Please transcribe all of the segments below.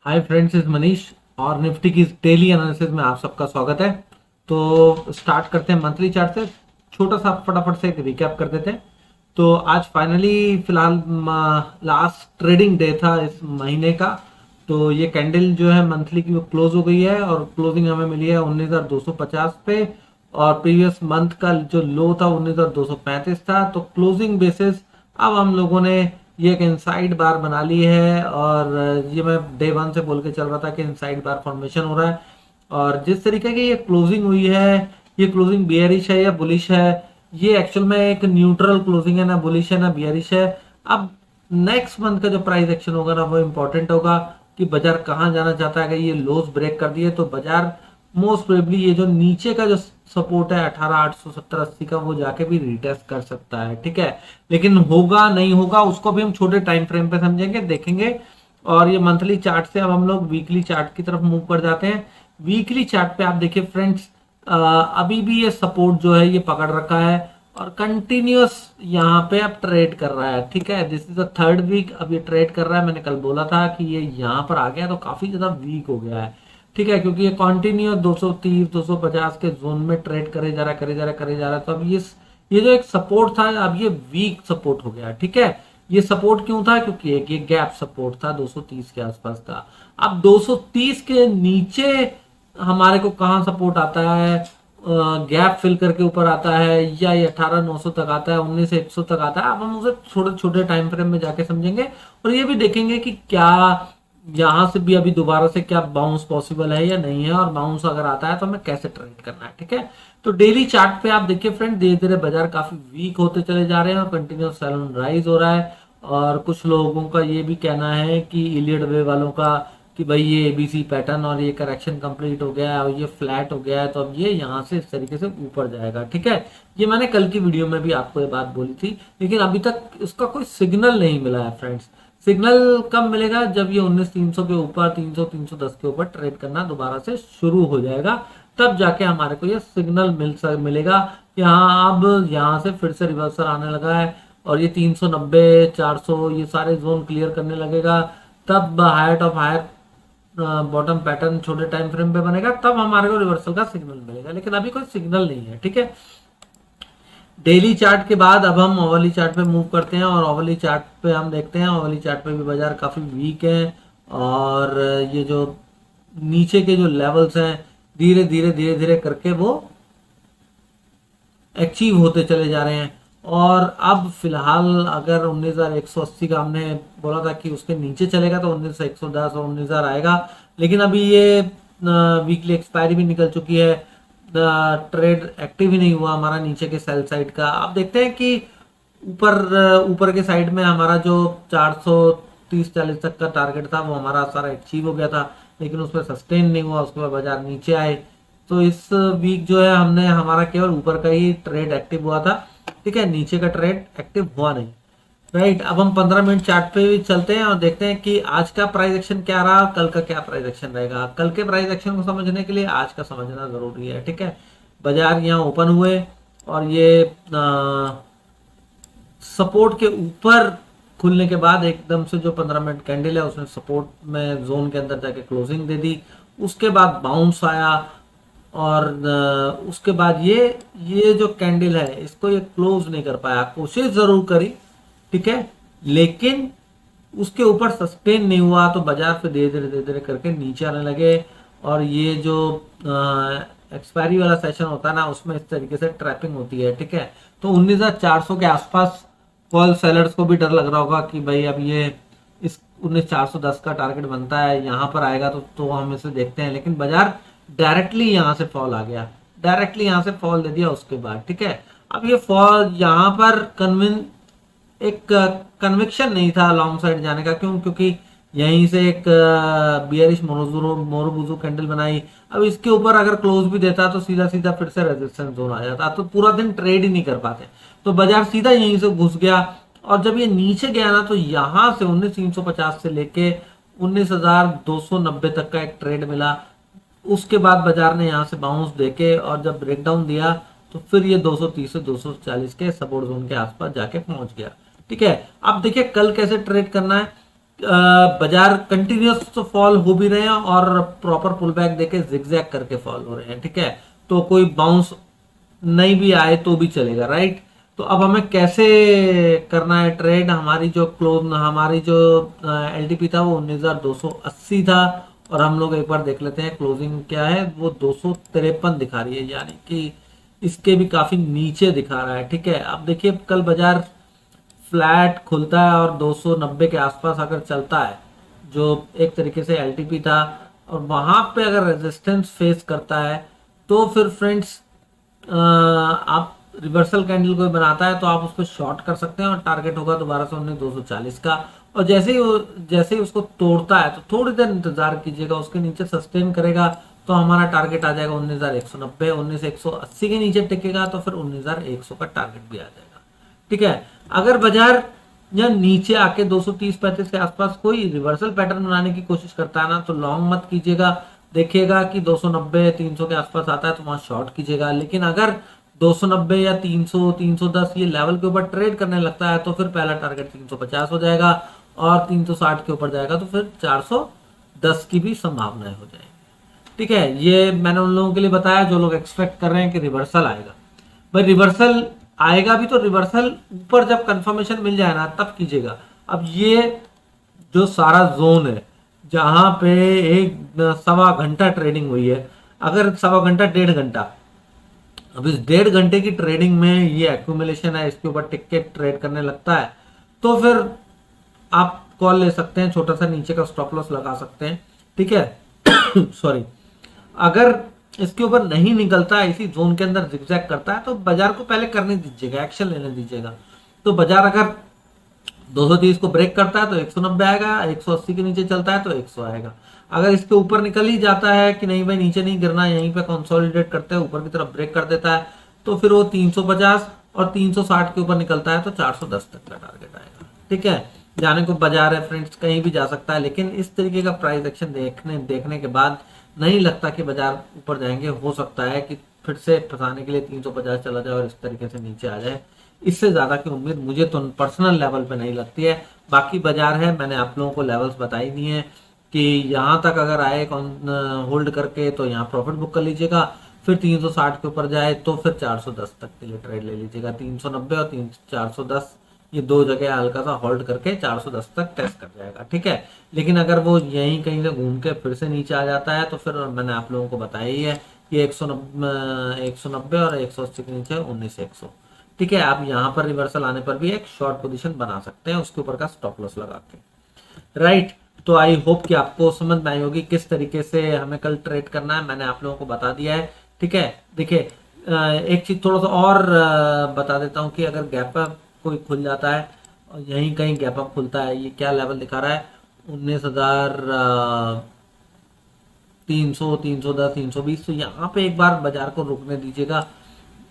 Hi friends, इस मनीष और Nifty की डेली एनालिसिस में आप सबका स्वागत है। तो स्टार्ट करते हैं मंथली चार्ट से। छोटा सा फटाफट से एक रिकैप कर देते हैं। तो आज फाइनली फिलहाल लास्ट ट्रेडिंग डे था इस महीने का। तो ये कैंडल जो है मंथली की वो क्लोज हो गई है और क्लोजिंग हमें मिली है 19,250 पे। और प्रीवियस मंथ का जो लो था 19,235 था। तो क्लोजिंग बेसिस अब हम लोगों ने ये एक इनसाइड बार बना ली है। और ये मैं डे वन से बोल के चल रहा था कि इनसाइड बार फॉर्मेशन हो रहा है। और जिस तरीके की ये क्लोजिंग हुई है, ये क्लोजिंग बियरिश है या बुलिश है, ये एक्चुअल में एक न्यूट्रल क्लोजिंग है, ना बुलिश है ना बियरिश है। अब नेक्स्ट मंथ का जो प्राइस एक्शन होगा ना वो इंपॉर्टेंट होगा कि बाजार कहाँ जाना चाहता है। अगर ये लोस ब्रेक कर दिए तो बाजार मोस्ट प्रोबेबली ये जो नीचे का जो सपोर्ट है 18,870-80 का वो जाके भी रिटेस्ट कर सकता है। ठीक है, लेकिन होगा नहीं होगा उसको भी हम छोटे टाइम फ्रेम पे समझेंगे, देखेंगे। और ये मंथली चार्ट से अब हम लोग वीकली चार्ट की तरफ मूव कर जाते हैं। वीकली चार्ट पे आप देखिए फ्रेंड्स, अभी भी ये सपोर्ट जो है ये पकड़ रखा है और कंटिन्यूअस यहाँ पे अब ट्रेड कर रहा है। ठीक है, this is the third week अब ये ट्रेड कर रहा है। मैंने कल बोला था कि ये यहाँ पर आ गया तो काफी ज्यादा वीक हो गया है। ठीक है, क्योंकि ये कंटिन्यूअस 230 250 के जोन में ट्रेड करे जा रहा है, करे जा रहा है, करे जा रहा है। तो अब ये जो एक सपोर्ट था अब ये वीक सपोर्ट हो गया। ठीक है, ये सपोर्ट क्यों था? क्योंकि एक ये गैप सपोर्ट था 230 के आसपास का। अब 230 के नीचे हमारे को कहाँ सपोर्ट आता है? गैप फिल करके ऊपर आता है या ये 18,900 तक आता है, 19,100 तक आता है। अब हम उसे छोटे छोटे टाइम फ्रेम में जाके समझेंगे और ये भी देखेंगे कि क्या यहाँ से भी अभी दोबारा से क्या बाउंस पॉसिबल है या नहीं है, और बाउंस अगर आता है तो हमें कैसे ट्रेड करना है। ठीक है, तो डेली चार्ट पे आप देखिए फ्रेंड, धीरे धीरे बाजार काफी वीक होते चले जा रहे हैं और कंटिन्यूस सेल ऑन राइज हो रहा है। और कुछ लोगों का ये भी कहना है कि इलियड वे वालों का कि भाई ये एबीसी पैटर्न और ये करेक्शन कंप्लीट हो गया है और ये फ्लैट हो गया है, तो अब ये यहाँ से इस तरीके से ऊपर जाएगा। ठीक है, ये मैंने कल की वीडियो में भी आपको ये बात बोली थी, लेकिन अभी तक इसका कोई सिग्नल नहीं मिला है फ्रेंड्स। सिग्नल कब मिलेगा? जब ये 19,300 के ऊपर 300 310 के ऊपर ट्रेड करना दोबारा से शुरू हो जाएगा, तब जाके हमारे को ये सिग्नल मिलेगा कि हाँ अब यहाँ से फिर से रिवर्सल आने लगा है और ये 390 400 ये सारे जोन क्लियर करने लगेगा। तब higher of higher bottom pattern छोटे टाइम फ्रेम पे बनेगा, तब हमारे को रिवर्सल का सिग्नल मिलेगा। लेकिन अभी कोई सिग्नल नहीं है। ठीक है, डेली चार्ट के बाद अब हम ओवरली चार्ट पे मूव करते हैं और ओवरली चार्ट पे हम देखते हैं, ओवरली चार्ट पे भी बाजार काफी वीक है। और ये जो नीचे के जो लेवल्स हैं धीरे धीरे धीरे धीरे करके वो अचीव होते चले जा रहे हैं। और अब फिलहाल अगर 19,180 का हमने बोला था कि उसके नीचे चलेगा तो 19,110 और 19,000 आएगा, लेकिन अभी ये वीकली एक्सपायरी भी निकल चुकी है। ट्रेड एक्टिव ही नहीं हुआ हमारा नीचे के सेल साइड का। आप देखते हैं कि ऊपर के साइड में हमारा जो 430-40 तक का टारगेट था वो हमारा सारा अचीव हो गया था, लेकिन उस पर सस्टेन नहीं हुआ। उसके बाद बाजार नीचे आए। तो इस वीक जो है हमने हमारा केवल ऊपर का ही ट्रेड एक्टिव हुआ था। ठीक है, नीचे का ट्रेड एक्टिव हुआ नहीं। राइट, अब हम 15 मिनट चार्ट पे भी चलते हैं और देखते हैं कि आज का प्राइस एक्शन क्या रहा, कल का क्या प्राइस एक्शन रहेगा। कल के प्राइस एक्शन को समझने के लिए आज का समझना जरूरी है। ठीक है, बाजार यहाँ ओपन हुए और ये सपोर्ट के ऊपर खुलने के बाद एकदम से जो 15 मिनट कैंडल है उसने सपोर्ट में जोन के अंदर जाके क्लोजिंग दे दी। उसके बाद बाउंस आया और उसके बाद ये जो कैंडल है इसको ये क्लोज नहीं कर पाया। कोशिश जरूर करी, ठीक है, लेकिन उसके ऊपर सस्टेन नहीं हुआ। तो बाजार फिर धीरे धीरे करके नीचे आने लगे। और ये जो एक्सपायरी वाला सेशन होता है ना उसमें इस तरीके से ट्रैपिंग होती है। ठीक है, तो 19,400 के आसपास कॉल सेलर्स को भी डर लग रहा होगा कि भाई अब ये इस 19,410 का टारगेट बनता है, यहाँ पर आएगा तो हम इसे देखते हैं। लेकिन बाजार डायरेक्टली यहाँ से फॉल आ गया, डायरेक्टली यहाँ से फॉल दे दिया उसके बाद। ठीक है, अब ये फॉल यहाँ पर कन्विक्शन नहीं था लॉन्ग साइड जाने का। क्यों? क्योंकि यहीं से एक बियरिश मोरोबुजू कैंडल बनाई। अब इसके ऊपर अगर क्लोज भी देता तो सीधा सीधा फिर से रेजिस्टेंस जोन आ जाता, तो पूरा दिन ट्रेड ही नहीं कर पाते। तो बाजार सीधा यहीं से घुस गया और जब ये नीचे गया ना तो यहाँ से 19,350 से लेके 19,290 तक का एक ट्रेड मिला। उसके बाद बाजार ने यहाँ से बाउंस देके और जब ब्रेकडाउन दिया तो फिर ये 230 से 240 के सपोर्ट जोन के आसपास जाके पहुंच गया। ठीक है, अब देखिए कल कैसे ट्रेड करना है। बाजार कंटिन्यूस तो फॉल हो भी रहे हैं और प्रॉपर पुल बैक देके जिगजैग करके फॉल हो रहे हैं, ठीक है। तो कोई बाउंस नहीं भी आए तो भी चलेगा, राइट। तो अब हमें कैसे करना है ट्रेड, हमारी जो एलटीपी था वो 19,280 था, और हम लोग एक बार देख लेते हैं क्लोजिंग क्या है, वो 253 दिखा रही है, यानी कि इसके भी काफी नीचे दिखा रहा है, ठीक है। अब देखिए कल बाजार फ्लैट खुलता है और 290 के आसपास अगर चलता है, जो एक तरीके से एलटीपी था, और वहां पे अगर रेजिस्टेंस फेस करता है तो फिर फ्रेंड्स आप रिवर्सल कैंडल कोई बनाता है तो आप उसको शॉर्ट कर सकते हैं, और टारगेट होगा दोबारा से 19,240 का। और जैसे ही उसको तोड़ता है तो थोड़ी देर इंतजार कीजिएगा, उसके नीचे सस्टेन करेगा तो हमारा टारगेट आ जाएगा 19,190। 19,180 के नीचे टिकेगा तो फिर 19,100 का टारगेट भी आ जाएगा, ठीक है। अगर बाजार या नीचे आके 230-35 के आसपास कोई रिवर्सल पैटर्न बनाने की कोशिश करता है ना, तो लॉन्ग मत कीजिएगा, देखिएगा कि 290-300 के आसपास आता है तो वहां शॉर्ट कीजिएगा। लेकिन अगर 290 या 300 310 ये लेवल के ऊपर ट्रेड करने लगता है तो फिर पहला टारगेट 350 हो जाएगा, और 360 के ऊपर जाएगा तो फिर 410 की भी संभावनाएं हो जाएगी, ठीक है। ये मैंने उन लोगों के लिए बताया जो लोग एक्सपेक्ट कर रहे हैं कि रिवर्सल आएगा। भाई रिवर्सल आएगा भी तो रिवर्सल ऊपर जब कंफर्मेशन मिल जाए ना तब कीजिएगा। अब ये जो सारा जोन है जहां पे एक सवा घंटा ट्रेडिंग हुई है, अगर सवा घंटा 1.5 घंटा, अब इस 1.5 घंटे की ट्रेडिंग में ये एक्यूमुलेशन है, इसके ऊपर टिकट ट्रेड करने लगता है तो फिर आप कॉल ले सकते हैं, छोटा सा नीचे का स्टॉप लॉस लगा सकते हैं, ठीक है। सॉरी, अगर इसके ऊपर नहीं निकलता है, इसी जोन के अंदर जिगजैग करता है तो बाजार को पहले करने दीजिएगा, एक्शन लेने दीजिएगा। तो बाजार अगर 230 को ब्रेक करता है तो 190 आएगा, 180 के नीचे चलता है तो 100 आएगा। अगर इसके ऊपर निकल ही जाता है कि नहीं भाई नीचे नहीं गिरना, यहीं पे कंसोलिडेट करते हैं ऊपर की तरफ ब्रेक कर देता है, तो फिर वो 350 और 360 के ऊपर निकलता है तो 410 तक का टारगेट आएगा, ठीक है। जाने को बाजार है फ्रेंड्स, कहीं भी जा सकता है, लेकिन इस तरीके का प्राइस एक्शन देखने के बाद नहीं लगता कि बाजार ऊपर जाएंगे। हो सकता है कि फिर से फंसाने के लिए 350 चला जाए और इस तरीके से नीचे आ जाए, इससे ज्यादा की उम्मीद मुझे तो पर्सनल लेवल पे नहीं लगती है। बाकी बाजार है, मैंने आप लोगों को लेवल्स बताई दी हैं कि यहाँ तक अगर आए होल्ड करके तो यहाँ प्रॉफिट बुक कर लीजिएगा, फिर 360 के ऊपर जाए तो फिर 410 तक के लिए ट्रेड ले लीजिएगा। 390 और 410 ये दो जगह हल्का सा होल्ड करके 410 तक टेस्ट कर जाएगा, ठीक है। लेकिन अगर वो यहीं कहीं से घूम के फिर से नीचे आ जाता है तो फिर मैंने आप लोगों को बताया ही है कि 190 और 180 के नीचे 19,100, ठीक है। आप यहाँ पर रिवर्सल आने पर भी एक शॉर्ट पोजीशन बना सकते हैं उसके ऊपर का स्टॉप लॉस लगा के, राइट। तो आई होप कि आपको समझ में आई होगी किस तरीके से हमें कल ट्रेड करना है, मैंने आप लोगों को बता दिया है, ठीक है। देखिए एक चीज थोड़ा सा और बता देता हूँ कि अगर गैप अप कोई खुल जाता है और यहीं कहीं गैप अप खुलता है, ये क्या लेवल दिखा रहा है 19,300 310 320, तो यहाँ पे एक बार बाजार को रुकने दीजिएगा।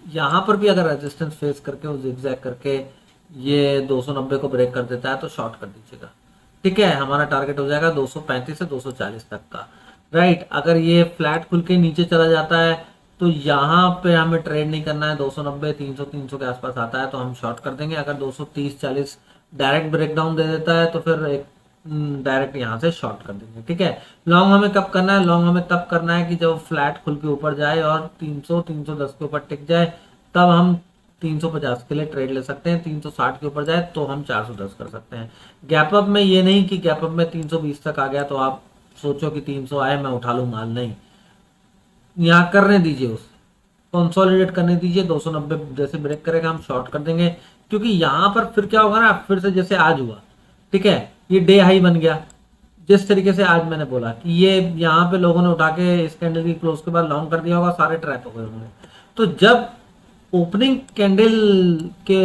यहाँ पर भी अगर रेजिस्टेंस फेस करके वो जिगजैग करके ये 290 को ब्रेक कर देता है तो शॉर्ट कर दीजिएगा, ठीक है। हमारा टारगेट हो जाएगा 235 से 240 तक का, राइट। अगर ये फ्लैट खुल के नीचे चला जाता है तो यहाँ पे हमें ट्रेड नहीं करना है, 290 300 के आसपास आता है तो हम शॉर्ट कर देंगे। अगर 230-40 डायरेक्ट ब्रेकडाउन दे देता है तो फिर एक डायरेक्ट यहाँ से शॉर्ट कर देंगे, ठीक है। लॉन्ग हमें कब करना है, लॉन्ग हमें तब करना है कि जब फ्लैट खुल के ऊपर जाए और 300-310 के ऊपर टिक जाए, तब हम 350 के लिए ट्रेड ले सकते हैं। 360 के ऊपर जाए तो हम 410 कर सकते हैं। गैप अप में ये नहीं कि गैप अप में 320 तक आ गया तो आप सोचो कि 300 आए मैं उठा लूं माल, नहीं, यहाँ करने दीजिए, उस कंसोलिडेट करने दीजिए। 290 जैसे ब्रेक करेगा हम शॉर्ट कर देंगे, क्योंकि यहाँ पर फिर क्या होगा ना, फिर से जैसे आज हुआ, ठीक है, ये डे हाई बन गया। जिस तरीके से आज मैंने बोला कि ये यहाँ पे लोगों ने उठा के इस कैंडल की क्लोज के बाद लॉन्ग कर दिया होगा, सारे ट्रैप हो गए होंगे। तो जब ओपनिंग कैंडल के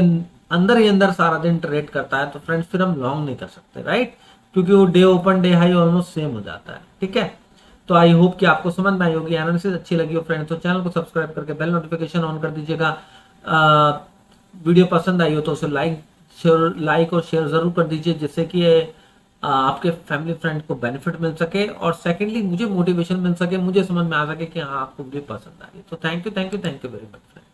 अंदर ही अंदर सारा दिन ट्रेड करता है तो फ्रेंड्स फिर हम लॉन्ग नहीं कर सकते, राइट, क्योंकि वो day open day high almost same हो जाता है, ठीक है। तो आई होप कि आपको समझ में आई होगी, एनालिसिस अच्छी लगी हो फ्रेंड्स तो चैनल को सब्सक्राइब करके बेल नोटिफिकेशन ऑन कर दीजिएगा। वीडियो पसंद आई हो तो उसे लाइक और शेयर जरूर कर दीजिए, जिससे कि आपके फैमिली फ्रेंड को बेनिफिट मिल सके, और सेकेंडली मुझे मोटिवेशन मिल सके, मुझे समझ में आ सके कि हाँ आपको वीडियो पसंद आ रही है। तो thank you very much friend.